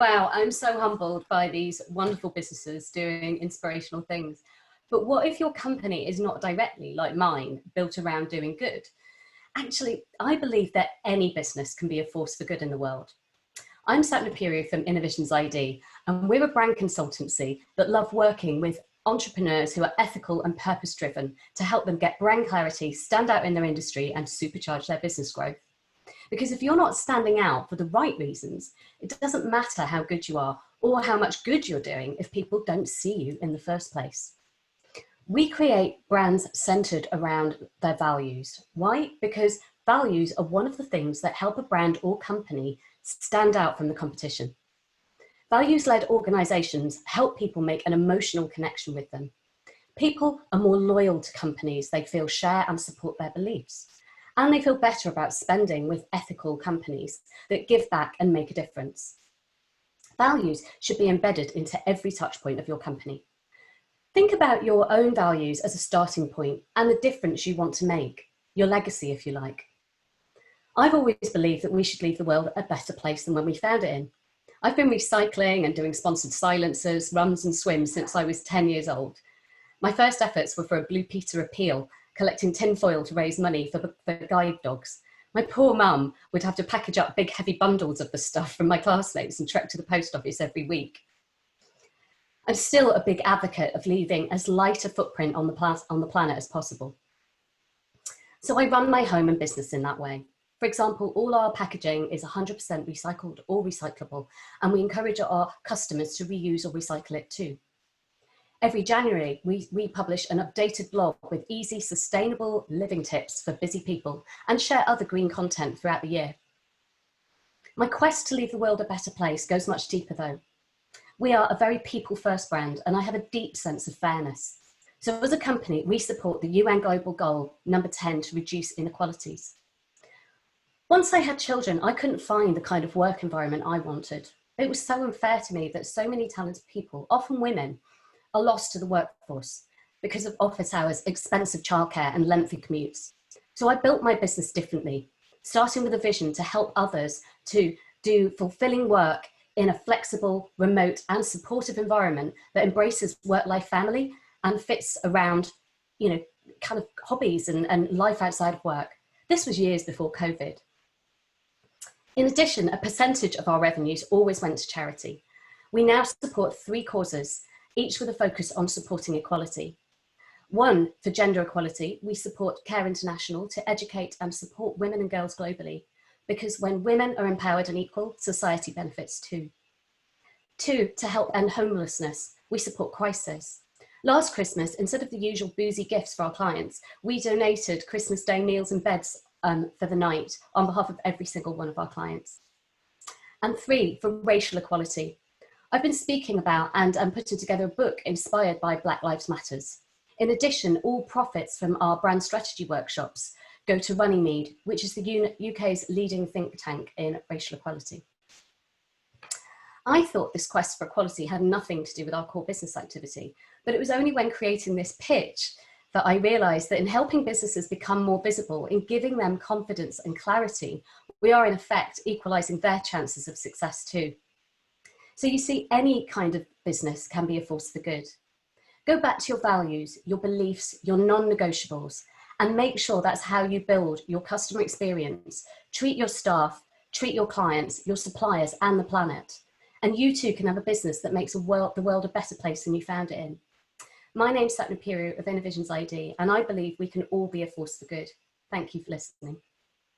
Wow, I'm so humbled by these wonderful businesses doing inspirational things. But what if your company is not directly, like mine, built around doing good? Actually, I believe that any business can be a force for good in the world. I'm Sapna Pieroux from Innovisions ID, and we're a brand consultancy that love working with entrepreneurs who are ethical and purpose-driven to help them get brand clarity, stand out in their industry, and supercharge their business growth. Because if you're not standing out for the right reasons, it doesn't matter how good you are or how much good you're doing if people don't see you in the first place. We create brands centered around their values. Why? Because values are one of the things that help a brand or company stand out from the competition. Values-led organizations help people make an emotional connection with them. People are more loyal to companies they feel share and support their beliefs. And they feel better about spending with ethical companies that give back and make a difference. Values should be embedded into every touch point of your company. Think about your own values as a starting point and the difference you want to make, your legacy, if you like. I've always believed that we should leave the world a better place than when we found it in. I've been recycling and doing sponsored silencers, runs and swims since I was 10 years old. My first efforts were for a Blue Peter appeal, collecting tinfoil to raise money for guide dogs. My poor mum would have to package up big heavy bundles of the stuff from my classmates and trek to the post office every week. I'm still a big advocate of leaving as light a footprint on the planet as possible. So I run my home and business in that way. For example, all our packaging is 100% recycled or recyclable, and we encourage our customers to reuse or recycle it too. Every January, we publish an updated blog with easy, sustainable living tips for busy people and share other green content throughout the year. My quest to leave the world a better place goes much deeper though. We are a very people-first brand, and I have a deep sense of fairness. So as a company, we support the UN Global Goal number 10 to reduce inequalities. Once I had children, I couldn't find the kind of work environment I wanted. It was so unfair to me that so many talented people, often women, are lost to the workforce because of office hours, expensive childcare and lengthy commutes. So I built my business differently, starting with a vision to help others to do fulfilling work in a flexible, remote and supportive environment that embraces work-life family and fits around, kind of hobbies and life outside of work. This was years before COVID. In addition, a percentage of our revenues always went to charity. We now support 3 causes, each with a focus on supporting equality. One, for gender equality, we support Care International to educate and support women and girls globally, because when women are empowered and equal, society benefits too. 2, to help end homelessness, we support Crisis. Last Christmas, instead of the usual boozy gifts for our clients, we donated Christmas Day meals and beds for the night on behalf of every single one of our clients. And 3, for racial equality. I've been speaking about and putting together a book inspired by Black Lives Matters. In addition, all profits from our brand strategy workshops go to Runnymede, which is the UK's leading think tank in racial equality. I thought this quest for equality had nothing to do with our core business activity, but it was only when creating this pitch that I realized that in helping businesses become more visible, in giving them confidence and clarity, we are in effect equalizing their chances of success too. So you see, any kind of business can be a force for good. Go back to your values, your beliefs, your non-negotiables, and make sure that's how you build your customer experience. Treat your staff, treat your clients, your suppliers, and the planet. And you too can have a business that makes the world a better place than you found it in. My name's Sapna Pieroux of Innovisions ID, and I believe we can all be a force for good. Thank you for listening.